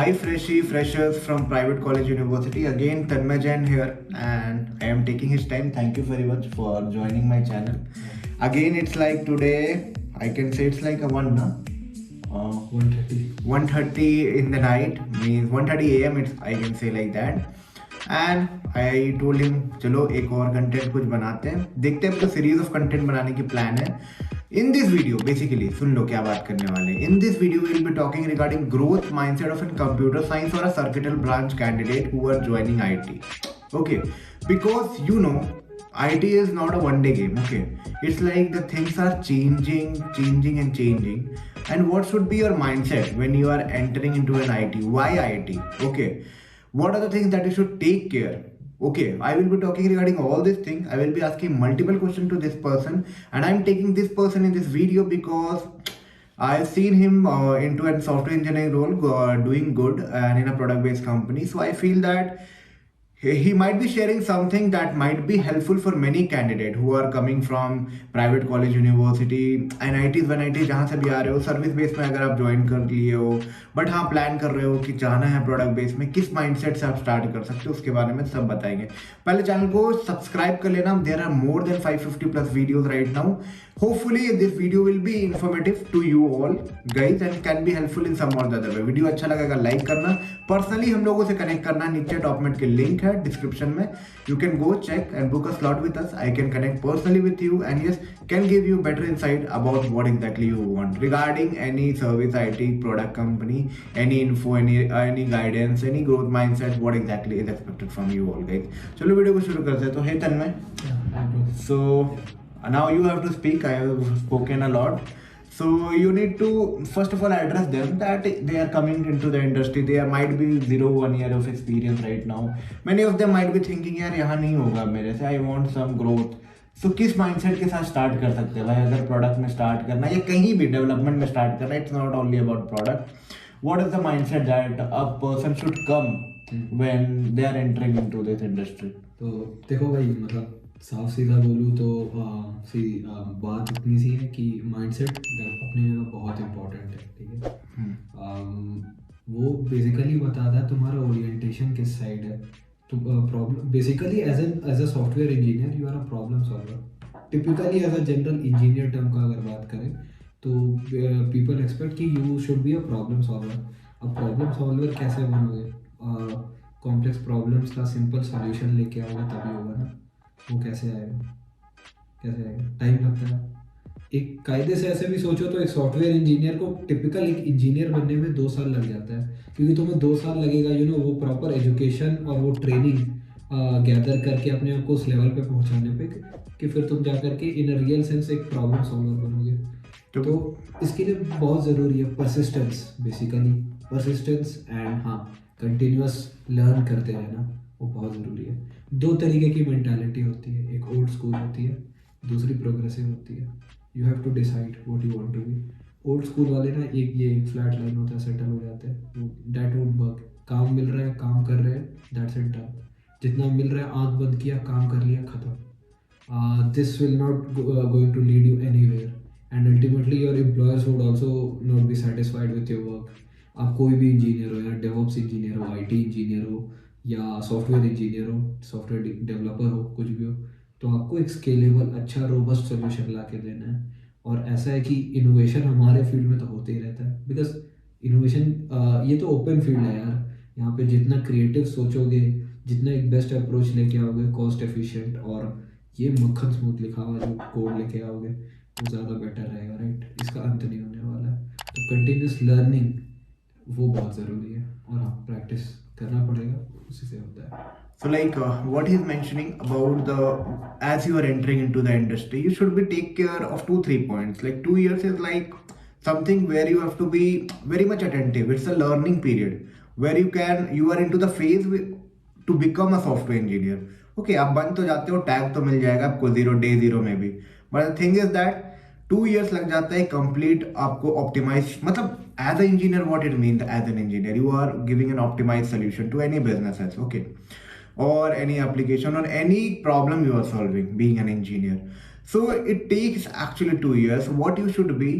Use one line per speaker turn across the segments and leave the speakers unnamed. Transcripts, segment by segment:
Hi freshers from private college university. Again, Tanmay Jain here, and I am taking his time. Thank you very much for joining my channel. Again, it's like today, I can say it's like a 1:30 in the night, means 1:30 a.m. It's, I can say like that. And I told him चलो एक और content कुछ बनाते हैं, देखते हैं, तो series of content बनाने की प्लान है. In this video, basically, सुन लो क्या बात करने वाले. In this video, we will be talking regarding growth mindset of a computer science or a circuital branch candidate who are joining IT. Okay, because you know, IT is not a one-day game. Okay, it's like the things are changing, and changing. And what should be your mindset when you are entering into an IT? Why IT? Okay, what are the things that you should take care? Okay, I will be talking regarding all these things. I will be asking multiple questions to this person, and I'm taking this person in this video because I've seen him into a software engineering role, doing good and in a product-based company. So I feel that he might be sharing something that might be helpful for many candidates who are coming from private college university, NITs, NITs जहाँ से भी आ रहे हो, service base में अगर आप join कर लिए हो, बट हाँ प्लान कर रहे हो कि जाना है प्रोडक्ट बेस में, किस माइंडसेट से आप स्टार्ट कर सकते हो, उसके बारे में सब बताएंगे. पहले चैनल को सब्सक्राइब कर लेना. There are more than 550 plus videos right now. Hopefully this video will be informative to you all guys and can be helpful in some or the other way. Video अच्छा लगेगा like करना, personally हम लोगों से connect करना, नीचे top में के लिंक है डिस्क्रिप्शन में. You can go check and book a slot with us. I can connect personally with you and yes, can give you better insight about what exactly you want regarding any service, IT, product company, any info, any guidance, any growth mindset, what exactly is expected from you all guys. चलो video को शुरू करते हैं. तो hey Tanmay, so now you have to speak. I have spoken a lot, so you need to first of all address them that they are coming into the industry. They might be 0-1 year of experience right now. Many of them might be thinking यार यहाँ नहीं होगा मेरे से, I want some growth. So किस mindset के साथ start कर सकते हैं भाई, अगर product में start करना है या कहीं भी development में start करना है, it's not only about product. What is the mindset that a person should come when they are entering into this industry?
तो देखो भाई, मतलब साफ सीधा बोलूँ तो बात इतनी सी है कि माइंडसेट अपनी जगह बहुत इम्पोर्टेंट है. ठीक है, वो बेसिकली बताता है तुम्हारा ओरिएंटेशन किस साइड है. तो problem basically as a software engineer you are a problem solver. Typically as a general engineer term का अगर बात करें तो पीपल एक्सपेक्ट कि you should be a problem solver. अब प्रॉब्लम सॉल्वर कैसे बनोगे? कॉम्प्लेक्स प्रॉब्लम्स का सिंपल सॉल्यूशन लेके आओगे तभी होगा ना. वो कैसे आएगा? टाइम लगता है. एक कायदे से ऐसे भी सोचो तो एक सॉफ्टवेयर इंजीनियर को टिपिकल एक इंजीनियर बनने में 2 साल लग जाता है, क्योंकि तुम्हें 2 साल लगेगा वो प्रॉपर एजुकेशन और वो ट्रेनिंग गैदर करके अपने आप को उस लेवल पे पहुंचाने पे कि फिर तुम जा करके इन रियल सेंस एक प्रॉब्लम सॉल्वर बनोगे. तो इसके लिए बहुत ज़रूरी है परसिस्टेंस, बेसिकली परसिस्टेंस एंड हाँ कंटिन्यूअस लर्न करते रहना, वो बहुत ज़रूरी है. 2 तरीके की मेंटालिटी होती है, एक ओल्ड स्कूल होती है, दूसरी प्रोग्रेसिव होती है. You have to decide what you want to be. Old school वाले ना एक फ्लैट लाइन होता है, सेटल हो जाते हैं. That won't work. काम मिल रहा है, काम कर रहे हैं, दैट्स इट डन. जितना मिल रहा है आंख बंद किया, काम कर लिया, खत्म. This will not going to lead you anywhere and ultimately your employers would also not be satisfied with your work. आप कोई भी इंजीनियर हो, या डेवऑप्स इंजीनियर हो, IT इंजीनियर हो, या सॉफ्टवेयर इंजीनियर हो, सॉफ्टवेयर डेवलपर हो, कुछ भी हो, तो आपको एक स्केलेबल अच्छा रोबस्ट सोल्यूशन ला के देना है. और ऐसा है कि इनोवेशन हमारे फील्ड में तो होते ही रहता है, बिकॉज इनोवेशन ये तो ओपन फील्ड है यार. यहाँ पे जितना क्रिएटिव सोचोगे, जितना एक बेस्ट अप्रोच लेके आओगे, कॉस्ट एफिशिएंट और ये मक्खन स्मूथ लिखा हुआ जो कोड लेके आओगे, वो ज़्यादा बेटर रहेगा. राइट, इसका अंत नहीं होने वाला है. तो कंटिन्यूस लर्निंग वो बहुत ज़रूरी है और हाँ प्रैक्टिस करना पड़ेगा, उसी से होता है.
So like what he's mentioning about the as you are entering into the industry, you should be take care of 2-3 points. Like 2 years is like something where you have to be very much attentive. It's a learning period where you are into the phase to become a software engineer. Okay, आप बन तो जाते हो, tag तो मिल जाएगा आपको day 0 में भी, but the thing is that 2 years लग जाता है कंप्लीट आपको ऑप्टिमाइज. मतलब as a engineer what it mean, as an engineer you are giving an optimize solution to any business, okay, or any application or any problem you are solving being an engineer. So it takes actually 2 years. What you should be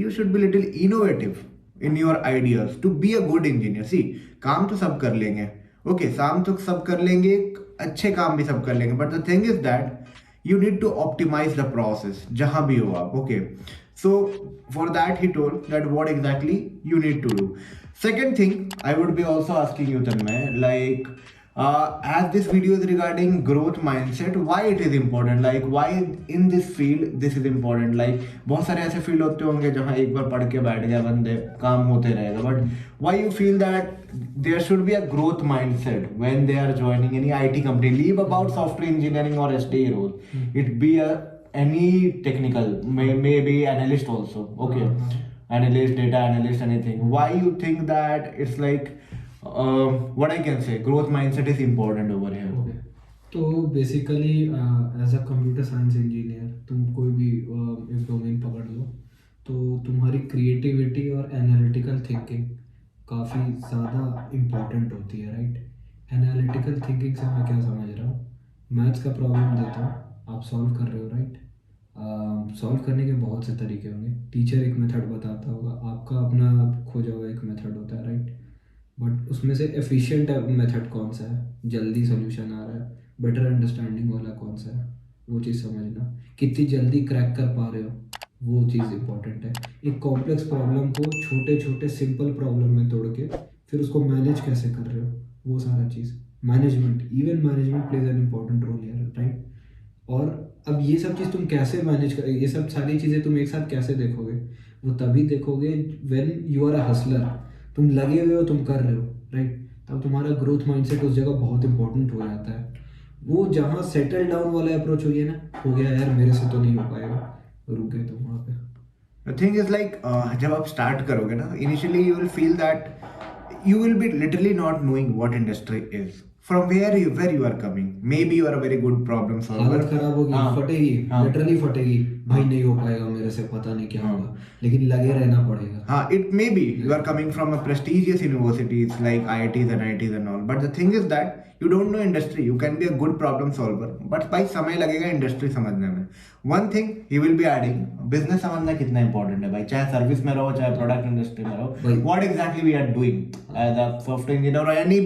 little innovative. in your ideas to be a good engineer. See, काम तो सब कर लेंगे, okay, काम तो सब कर लेंगे, अच्छे काम भी सब कर लेंगे, but the thing is that you need to optimize the process जहाँ भी हो आप, okay. So for that he told that what exactly you need to do. Second thing I would be also asking you, Tanmay, like as this video is regarding growth mindset, why it is important, like why in this field this is important. Like बहुत सारे ऐसे field होते होंगे जहाँ एक बार पढ़ के बैठ गया बंदे, काम होते रहेगा, but why you feel that there should be a growth mindset when they are joining any IT company, leave about software engineering or SDE role, it be a any technical, maybe analyst also, okay, analyst, data analyst, anything. Why you think that it's like what I can say, growth mindset is important over here?
Okay. तो basically as a computer science engineer तुम कोई भी एक domain पकड़ लो तो तुम्हारी creativity और analytical thinking काफ़ी ज़्यादा इम्पोर्टेंट होती है, राइट। एनालिटिकल थिंकिंग से मैं क्या समझ रहा हूँ, मैथ्स का प्रॉब्लम देता हूँ, आप सॉल्व कर रहे हो, राइट। सॉल्व करने के बहुत से तरीके होंगे, टीचर एक मेथड बताता होगा, आपका अपना खोजा हुआ एक मेथड होता है, राइट। बट उसमें से एफिशिएंट मेथड कौन सा है, जल्दी सोल्यूशन आ रहा है, बेटर अंडरस्टैंडिंग वाला कौन सा है, वो चीज़ समझना, कितनी जल्दी क्रैक कर पा रहे हो, वो चीज़ इंपॉर्टेंट है। एक कॉम्प्लेक्स प्रॉब्लम को छोटे छोटे सिंपल प्रॉब्लम में तोड़ के फिर उसको मैनेज कैसे कर रहे हो, वो सारा चीज़ management, even management plays an important role here, right. और अब ये सब चीज़ तुम कैसे मैनेज कर, ये सब सारी चीज़ें तुम एक साथ कैसे देखोगे, वो तभी देखोगे when you are a hustler, तुम लगे हुए हो, तुम कर रहे हो, राइट। तब तुम्हारा ग्रोथ माइंडसेट उस जगह बहुत इंपॉर्टेंट हो जाता है। वो जहाँ सेटल डाउन वाला अप्रोच हो गया ना, हो गया यार मेरे से तो नहीं हो पाएगा, रुक गए तुम वहाँ पे।
The thing is like जब आप स्टार्ट करोगे ना, initially you will feel that you will be literally not knowing what industry is, from where you are coming. Maybe you are a very good problem solver.
हालत खराब होगी, फटेगी, literally फटेगी, भाई नहीं हो पाएगा मेरे से, पता नहीं क्या होगा, लेकिन लगे रहना पड़ेगा।
हाँ, it may be you are coming from a prestigious universities like IITs and IITs and all, but the thing is that you don't know industry. You can be a good problem solver, but भाई समय लगेगा industry समझने में। One thing he will be adding, business समझना कितना important है भाई, चाहे सर्विस में रहो चाहे प्रोडक्ट इंडस्ट्री में रहो, what exactly we are doing as a software engineer or any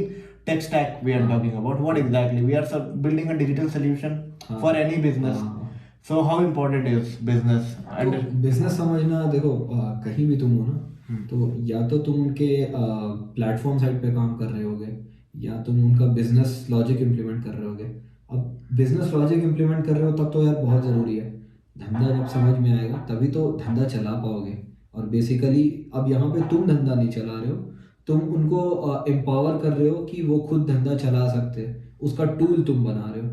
tech stack we are talking about, what exactly we are building a digital solution for any business. So how important is business?
तो business समझना, देखो कहीं भी तुम हो ना, तो या तो तुम उनके प्लेटफॉर्म साइड पे काम कर रहे होगे, या तुम उनका बिजनेस लॉजिक इम्प्लीमेंट कर रहे होगे। अब बिजनेस लॉजिक इम्प्लीमेंट कर रहे हो तब तो यार बहुत ज़रूरी है, धंधा जब समझ में आएगा तभी तो धंधा चला पाओगे। और बेसिकली अब यहाँ पे तुम धंधा नहीं चला रहे हो, तुम उनको एम्पावर कर रहे हो कि वो खुद धंधा चला सकते हैं, उसका टूल तुम बना रहे हो।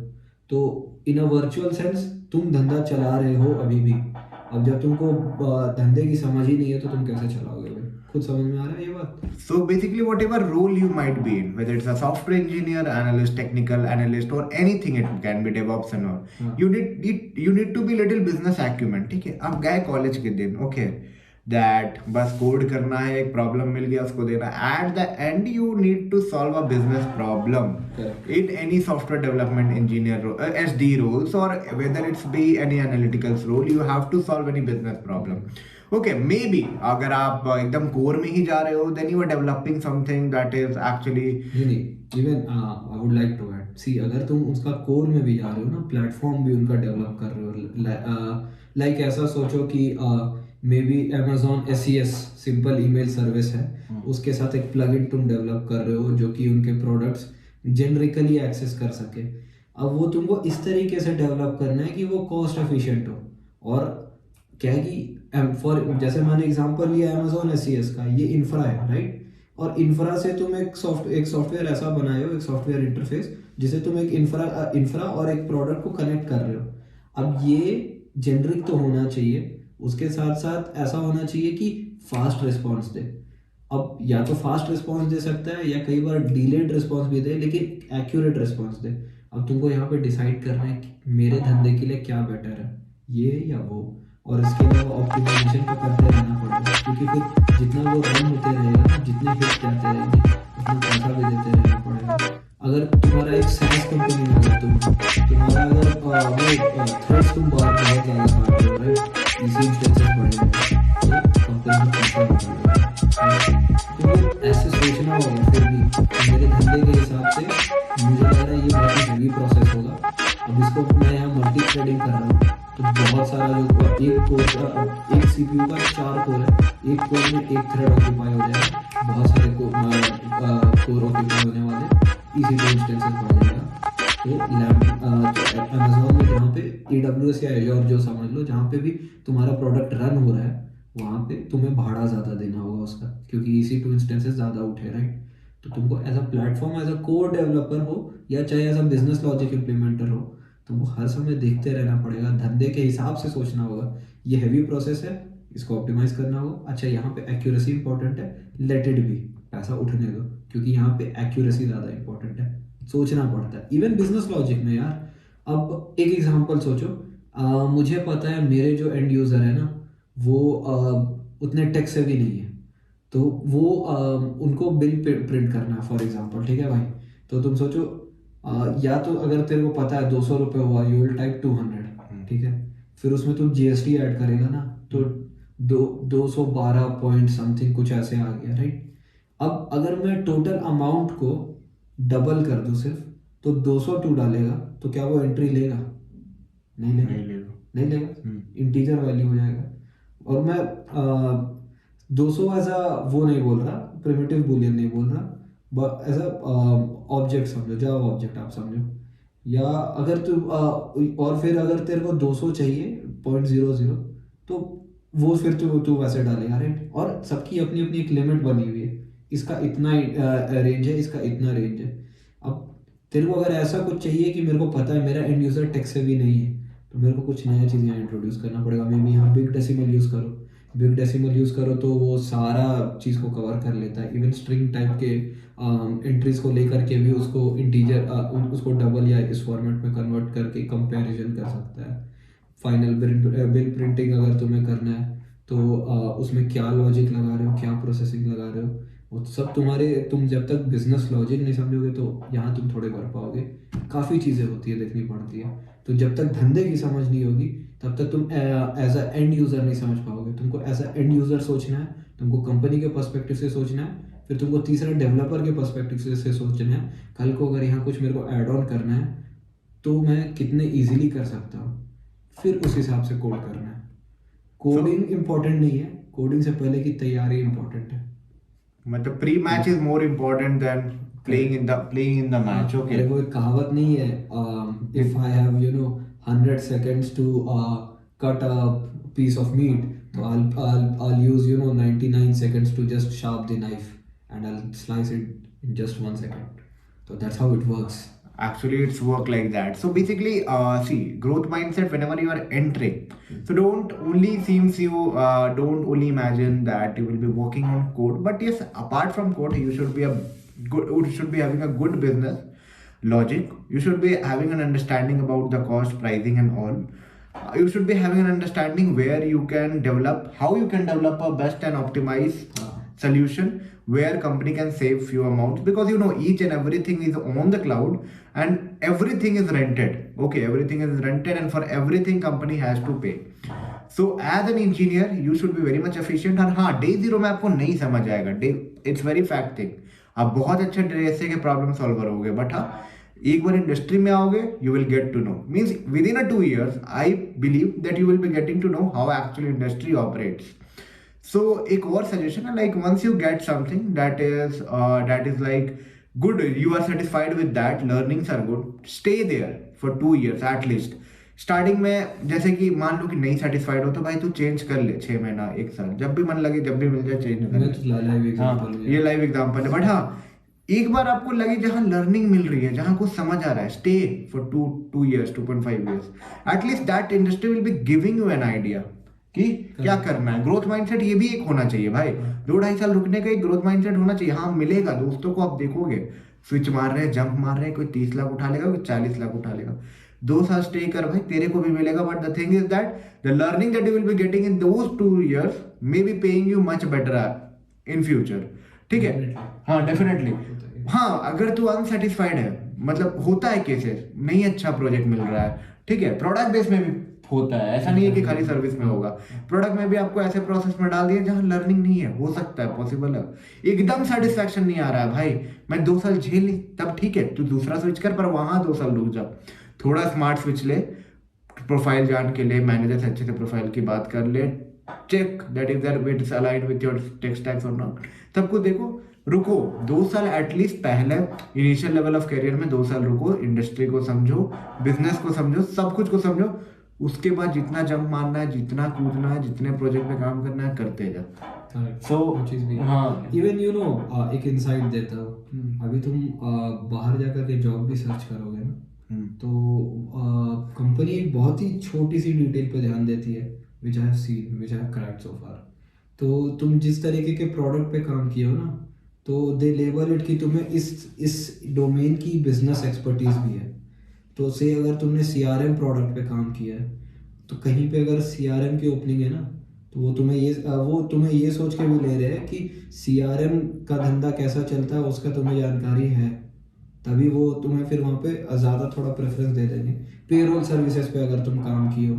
तो इन अ वर्चुअल सेंस तुम धंधा चला रहे हो अभी भी। अब जब तुमको धंधे की समझ ही नहीं है तो तुम कैसे चलाओगे भाई, खुद समझ में आ रहा है ये बात।
So basically whatever role you might be in, whether it's a software engineer, analyst, technical analyst or anything, it can be DevOps and all, you need to be little business acumen, ठीक है। आप गए college के दिन, okay, that बस code करना है, एक प्रॉब्लम मिल गया उसको देना, at the end you need to solve a business problem in any software development engineer role, SD roles, or whether it's be any analytical role, you have to solve any business problem. Okay, maybe अगर आप एकदम core में ही जा रहे हो, then you are developing something that is actually
नहीं, even I would like to add, see अगर तुम उसका कोर में भी जा रहे हो ना, प्लेटफॉर्म भी उनका डेवलप कर रहे हो, लाइक ऐसा सोचो कि may be Amazon SES simple email service है, उसके साथ एक प्लगइन तुम डेवलप कर रहे हो जो कि उनके प्रोडक्ट्स जेनरिकली एक्सेस कर सके। अब वो तुमको इस तरीके से डेवलप करना है कि वो कॉस्ट एफिशिएंट हो, और क्या है कि फॉर जैसे मैंने एग्जांपल लिया Amazon SES का, ये इंफ्रा है, राइट। और इंफ्रा से तुम एक सॉफ्टवेयर ऐसा बनाए हो, एक सॉफ्टवेयर इंटरफेस जिसे तुम एक इंफ्रा और एक प्रोडक्ट को कनेक्ट कर रहे हो। अब ये जेनरिक तो होना चाहिए, उसके साथ साथ ऐसा होना चाहिए कि फास्ट रिस्पॉन्स दे। अब या तो फास्ट रिस्पॉन्स दे सकता है या कई बार डिलेड रिस्पॉन्स भी दे, लेकिन एक्यूरेट रिस्पॉन्स दे। अब तुमको यहाँ पे डिसाइड करना है कि मेरे धंधे के लिए क्या बेटर है, ये या वो, और इसके अलावा ऑप्टिमाइजेशन तो करते रहना पड़ेगा, क्योंकि फिर जितना वो रन होते रहेगा, जितने हिट जाते रहेंगे, उतना पैसा भी देते रहना पड़ेगा। अगर तुम्हारा एक SaaS कंपनी में अगर तुम्हारा अगर वो थ्रेड्स तुम बहुत ज़्यादा काट रहे हो, राइट, इसी इंस्टेंसेस बढ़ेंगे तो कंपनी में पैसा निकलेगा। हैवी प्रोसेस होगा। अब इसको मैं यहाँ मल्टी थ्रेडिंग कर रहा हूँ, तो बहुत सारा जो एक कोर का, एक सीपीयू का 4 कोर है, एक कोर में एक थ्रेड ऑक्यूपाई हो जाएगा, बहुत सारे कोर ऑक्यूपाई होने वाले EC2 इंस्टेंसेस बन जाएगा। तो अमेजोन में जहाँ पे AWS या एजोर जो समझ लो, जहाँ पे भी तुम्हारा प्रोडक्ट रन हो रहा है वहाँ पे तुम्हें भाड़ा ज़्यादा देना होगा उसका, क्योंकि EC2 इंस्टेंसेस ज़्यादा उठे, राइट। तो तुमको as a platform, as a core developer हो या चाहे as a business logic implementer हो, तुमको हर समय देखते रहना पड़ेगा, धंधे के हिसाब से सोचना होगा। ये हैवी प्रोसेस है, इसको ऑप्टिमाइज करना होगा। अच्छा, यहाँ पे एक्यूरेसी इंपॉर्टेंट है, लेट इट बी, पैसा उठने दो, क्योंकि यहाँ पे एक्यूरेसी ज़्यादा इंपॉर्टेंट है, सोचना पड़ता है इवन बिजनेस लॉजिक में यार। अब एक एग्जांपल सोचो, मुझे पता है मेरे जो एंड यूज़र है ना, वो उतने टेक से भी नहीं है, तो वो उनको बिल प्रिंट करना है फॉर एग्जांपल, ठीक है भाई। तो तुम सोचो, या तो अगर तेरे को पता है 200 रुपये हुआ, यू विल टाइप 200, ठीक है। फिर उसमें तुम GST ऐड करेगा ना, तो 212 पॉइंट समथिंग कुछ ऐसे आ गया, राइट। अब अगर मैं टोटल अमाउंट को डबल कर दूं सिर्फ, तो 202 डालेगा, तो क्या वो एंट्री लेगा? नहीं लेगा, इंटीजर वैल्यू हो जाएगा। और मैं 200 एज अ वो नहीं बोल रहा, प्रिमिटिव बुलियन नहीं बोल रहा, एज अ ऑब्जेक्ट समझो, जावा ऑब्जेक्ट आप समझो। या अगर तू और फिर अगर तेरे को 200 चाहिए 0.00, तो वो फिर तू वैसे डालेगा, राइट। और सबकी अपनी अपनी एक लिमिट बनी हुई है, इसका इतना रेंज है, इसका इतना रेंज है। अब तेरे को अगर ऐसा कुछ चाहिए कि मेरे को पता है मेरा एंड यूज़र टेक से भी नहीं है, तो मेरे को कुछ नया चीज़ यहाँ इंट्रोड्यूस करना पड़ेगा। मे बी यहाँ बिग डेसिमल यूज़ करो, बिग डेसिमल यूज़ करो तो वो सारा चीज़ को कवर कर लेता है। इवन स्ट्रिंग टाइप के एंट्रीज को लेकर के भी उसको इंटीजर, उसको डबल या इस फॉर्मेट में कन्वर्ट करके कंपैरिजन कर सकता है। फाइनल बिल प्रिंटिंग अगर तुम्हें करना है, तो उसमें क्या लॉजिक लगा रहे हो, क्या प्रोसेसिंग लगा रहे हो, वो सब तुम जब तक बिजनेस लॉजिक नहीं समझोगे तो यहाँ तुम थोड़े कर पाओगे। काफ़ी चीज़ें होती है, देखनी पड़ती है। तो जब तक धंधे की समझ नहीं होगी, तब तक तुम एज अ एंड यूज़र नहीं समझ पाओगे। तुमको एज अ एंड यूज़र सोचना है, तुमको कंपनी के पर्सपेक्टिव से सोचना है, फिर तुमको तीसरा डेवलपर के पर्सपेक्टिव से सोचना है। कल को अगर यहाँ कुछ मेरे को ऐड ऑन करना है, तो मैं कितने ईजिली कर सकता हूँ, फिर उस हिसाब से कोड करना है। कोडिंग इम्पोर्टेंट नहीं है, कोडिंग से पहले की तैयारी इम्पोर्टेंट है।
मतलब pre match is more important than playing in the match. Okay,
मेरे को एक कहावत नहीं है, if I have 100 seconds to cut a piece of meat, तो I'll use 99 seconds to just sharp the knife, and I'll slice it in just 1 second. So that's how it works.
actually it's work like that. So basically see, growth mindset whenever you are entering, so don't only imagine that you will be working on code, but yes, apart from code you should be having a good business logic. You should be having an understanding about the cost, pricing and all. You should be having an understanding where you can develop, how you can develop a best and optimized solution where company can save few amounts, because each and everything is on the cloud and everything is rented. Okay, everything is rented and for everything company has to pay. So as an engineer you should be very much efficient. और हाँ, day zero में आपको नहीं समझ आएगा, it's very fact thing. आप बहुत अच्छे डे के प्रॉब्लम सॉल्वर होगे, बट हाँ, एक बार इंडस्ट्री में आओगे you will get to know, means within 2 years I believe that you will be getting to know how actually industry operates. So एक और सजेशन है, like once you get something that is like good, you are satisfied with that, learnings are good, stay there for 2 years at least. Starting में जैसे कि मान लो कि नहीं satisfied हो तो भाई तू चेंज कर ले, 6 महीना 1 साल, जब भी मन लगे, जब भी मिल जाए चेंज कर ले। हाँ, ये लाइव एग्जांपल है। बट हाँ, एक बार आपको लगे जहाँ लर्निंग मिल रही है, जहाँ कुछ समझ आ रहा है, stay for 2 years 2.5 years, at least that industry will be giving you an idea कि क्या करना है। ग्रोथ माइंडसेट ये भी एक होना चाहिए भाई, 2-2.5 साल रुकने का एक ग्रोथ माइंडसेट होना चाहिए। हाँ, मिलेगा, दोस्तों को आप देखोगे स्विच मार रहे हैं, जंप मार रहे हैं, कोई 30 लाख उठा लेगा, कोई 40 लाख उठा लेगा। 2 साल स्टे कर भाई, तेरे को भी मिलेगा। But the thing is that the learning that you will be getting in those 2 years may be paying you much better in future. ठीक है, हाँ डेफिनेटली। हाँ, अगर तू अनसेटिस्फाइड है, मतलब होता है केसेस, नहीं अच्छा प्रोजेक्ट मिल रहा है, ठीक है, प्रोडक्ट बेस में भी होता है, ऐसा नहीं है कि खाली सर्विस में होगा। प्रोडक्ट में भी आपको ऐसे प्रोसेस में डाल दिया जहां लर्निंग नहीं है, हो सकता है, पॉसिबल है। एकदम सेटिस्फैक्शन नहीं आ रहा है भाई, मैं 2 साल झेल ली, तब ठीक है, तू दूसरा स्विच कर, पर वहां 2 साल रुक जा। थोड़ा स्मार्ट स्विच ले, प्रोफाइल जान के ले, मैनेजर से अच्छे से प्रोफाइल की बात कर ले, check that is that it is aligned with your tech stacks और नॉट, तब को देखो। रुको 2 साल एटलीस्ट, पहले इनिशियल लेवल ऑफ करियर में 2 साल रुको, इंडस्ट्री को समझो, बिजनेस को समझो, सब कुछ को समझो। उसके बाद जितना जंप मारना है, जितना कूदना है, जितने प्रोजेक्ट पे काम करना है, करते जा।
So, वो चीज भी हाँ, इवन यू नो एक इनसाइट देता हूँ, अभी तुम बाहर जाकर के जॉब भी सर्च करोगे ना, तो कंपनी एक बहुत ही छोटी सी डिटेल पे ध्यान देती है, which I have seen, which I have cracked so far. तो तुम जिस तरीके के प्रोडक्ट पे काम किए हो ना, तो दे लेबल इट कि तुम्हें इस डोमेन की बिजनेस एक्सपर्टीज भी है। तो से अगर तुमने CRM प्रोडक्ट पे काम किया है, तो कहीं पे अगर CRM की ओपनिंग है ना, तो वो तुम्हें ये सोच के भी ले रहे हैं कि CRM का धंधा कैसा चलता है उसका तुम्हें जानकारी है, तभी वो तुम्हें फिर वहाँ पे ज़्यादा थोड़ा प्रेफरेंस दे देंगे। पेरोल सर्विसेज पे अगर तुम काम किए हो,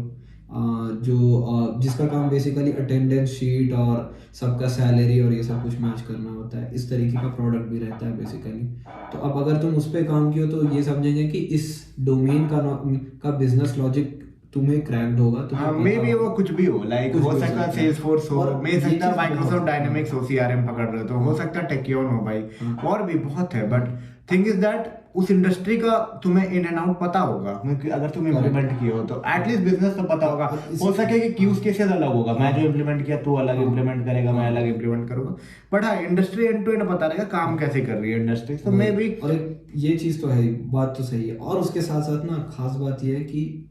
जिसका काम बेसिकली अटेंडेंस शीट और सबका सैलरी और ये सब कुछ मैच करना होता है, इस तरीके का प्रोडक्ट भी रहता है बेसिकली। तो अब अगर तुम उस पर काम किए हो तो ये समझेंगे कि इस डोमेन का बिजनेस लॉजिक तुम्हें क्रैक्ड होगा।
मे बी वो कुछ भी हो, लाइक हो सकता है सेल्सफोर्स हो, मे सकता है माइक्रोसॉफ्ट डायनामिक्स हो, CRM पकड़ रहे हो, तो हो सकता है टेक्योन हो भाई, और भी बहुत है। बट थिंग इज दैट उस इंडस्ट्री का तुम्हें इन एंड आउट पता होगा, क्योंकि अगर तुम इम्प्लीमेंट किए हो तो एटलीस्ट बिजनेस तो पता होगा। हो सके कि यूज केसेस अलग होगा, मैं जो इम्प्लीमेंट किया तू अलग इम्प्लीमेंट करेगा, मैं अलग इम्प्लीमेंट करूंगा, बट हाँ इंडस्ट्री एंड टू एंड पता रहेगा काम कैसे कर रही है इंडस्ट्री। तो मे बी,
और ये चीज तो है, बात तो सही है। और उसके साथ साथ ना खास बात ये है कि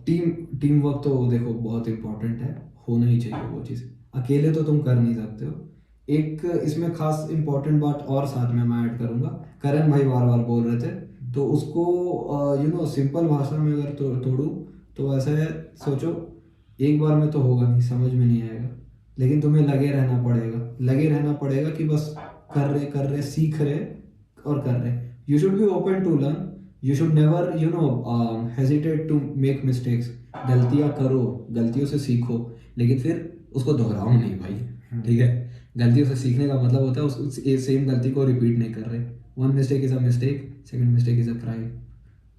टीम वर्क तो देखो बहुत इंपॉर्टेंट है, होना ही चाहिए वो चीज़, अकेले तो तुम कर नहीं सकते हो। एक इसमें खास इंपॉर्टेंट बात और साथ में मैं ऐड करूँगा, करण भाई बार बार बोल रहे थे, तो उसको यू नो सिंपल भाषा में अगर तोड़ूँ तो ऐसा है, सोचो एक बार में तो होगा नहीं, समझ में नहीं आएगा, लेकिन तुम्हें लगे रहना पड़ेगा कि बस कर रहे सीख रहे और कर रहे। You should be open to learn, you should never you know hesitate to make mistakes. गलतियां करो, गलतियों से सीखो, लेकिन फिर उसको दोहराओ नहीं भाई, ठीक है। गलतियों से सीखने का मतलब होता है उस सेम गलती को रिपीट नहीं कर रहे। One mistake is a mistake, second mistake is a crime.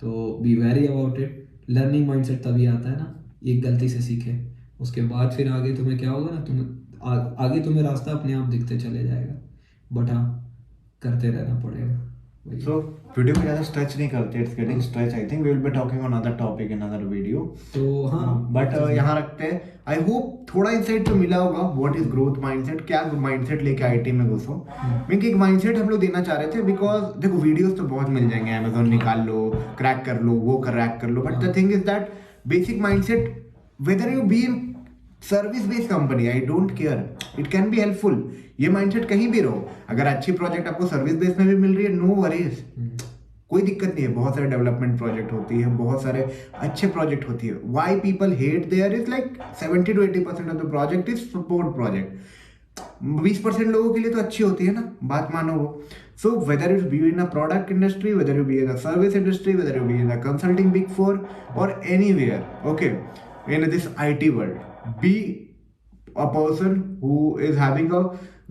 तो be very about it. Learning mindset तभी आता है ना, एक गलती से सीखे, उसके बाद फिर आगे तुम्हें क्या होगा ना, आगे तुम्हें रास्ता अपने आप दिखते चले जाएगा, बट हाँ करते रहना पड़ेगा।
So वीडियो को ज़्यादा स्ट्रेच नहीं करते, it's getting stretch, I think we will be talking on other topic in other video.
तो हाँ
बट यहाँ रखते हैं। आई होप थोड़ा इंसाइट तो मिला होगा, व्हाट इज ग्रोथ माइंडसेट, क्या माइंडसेट लेके आईटी में घुसो। क्योंकि एक माइंडसेट हम लोग देना चाह रहे थे, बिकॉज देखो वीडियोस तो बहुत मिल जाएंगे, अमेजोन निकाल लो, क्रैक कर लो, वो क्रैक कर लो, but the thing is that basic mindset, whether you be service based company, I don't care, it can be helpful. ये माइंडसेट कहीं भी रहो, अगर अच्छी प्रोजेक्ट आपको सर्विस बेस्ड में भी मिल रही है, नो वरीज, कोई दिक्कत नहीं है। बहुत सारे डेवलपमेंट प्रोजेक्ट होती है, बहुत सारे अच्छे प्रोजेक्ट होती है। Why people hate there is like 70 to 80% of the project is support project. 20% लोगों के लिए तो अच्छी होती है ना, बात मानो वो। So whether it be in a product industry, weather you be in a service industry, weather you be in a consulting big 4 और anywhere, okay, in this IT world, be a person who is having a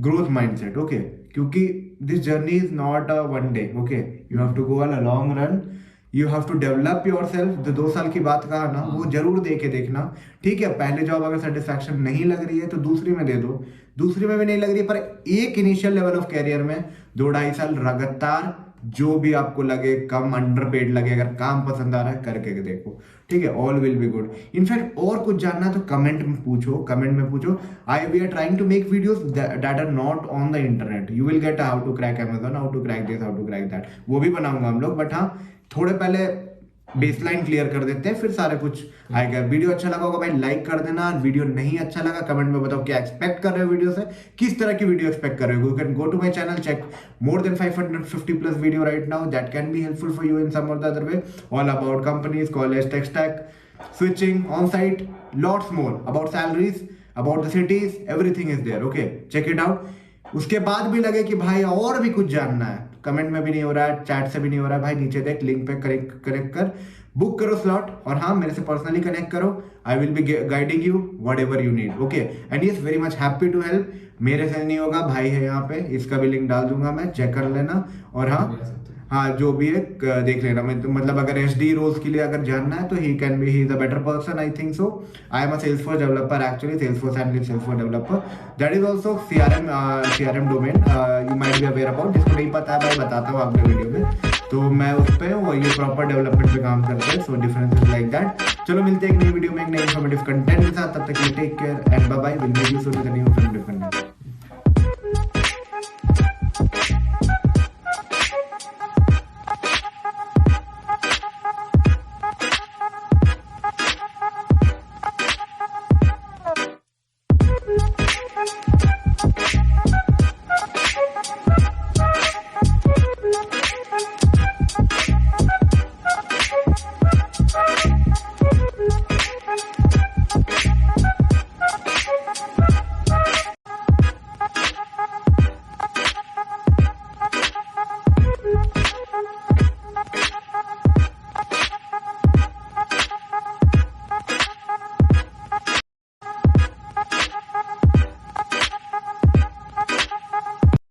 growth mindset, okay, क्योंकि this journey is not a one day, okay, you have to go on a long run, you have to develop yourself। जो 2 साल की बात कहा ना, वो जरूर दे के देखना, ठीक है। पहले जॉब अगर सेटिस्फैक्शन नहीं लग रही है तो दूसरी में दे दो, दूसरी में भी नहीं लग रही है, पर एक इनिशियल लेवल ऑफ कैरियर में 2-2.5 साल लगातार जो भी आपको लगे, कम अंडरपेड लगे, अगर काम पसंद आ रहा है करके देखो, ठीक है, all will be good. In fact और कुछ जानना है तो कमेंट में पूछो। We are trying to make videos that are not on the internet. You will get how to crack Amazon, how to crack this, how to crack that, वो भी बनाऊंगा हम लोग, बट हाँ थोड़े पहले बेसलाइन क्लियर कर देते हैं, फिर सारे कुछ आएगा। वीडियो अच्छा लगा होगा भाई लाइक कर देना, वीडियो नहीं अच्छा लगा कमेंट में बताओ क्या एक्सपेक्ट कर रहे हो वीडियो से, किस तरह की वीडियो एक्सपेक्ट कर रहे हो। You can go to my channel, check more than 550+ video right now that can be helpful for you in some or the other way, all about companies, college, tech stack, switching, on-site, lots more about salaries, about the cities, everything is there, okay, check it out। उसके बाद भी लगे कि भाई और भी कुछ जानना है कमेंट में भी नहीं हो रहा है, चैट से भी नहीं हो रहा है भाई, नीचे देख लिंक पे कनेक्ट कर, बुक करो स्लॉट, और हाँ मेरे से पर्सनली कनेक्ट करो, I will be guiding you whatever you need, okay. And yes very much happy to help. मेरे से नहीं होगा, भाई है यहाँ पे, इसका भी लिंक डाल दूंगा मैं, चेक कर लेना। और हाँ जो भी है देख लेना, मतलब अगर SD रोल्स के लिए अगर जानना है तो he can be, he is a better person, I think so. I am a Salesforce developer actually, Salesforce and Salesforce developer, that is also CRM domain, you might be aware about. जिसको नहीं पता है भाई बताता हूँ अगले video में, तो मैं उस पर हूँ, ये प्रॉपर डेवलपमेंट पे काम करते हैं, so difference is like that. चलो मिलते हैं एक नई वीडियो में एक नई इन्फॉर्मेटिव कंटेंट के साथ, तब तक take care and bye bye, will meet you soon with a new different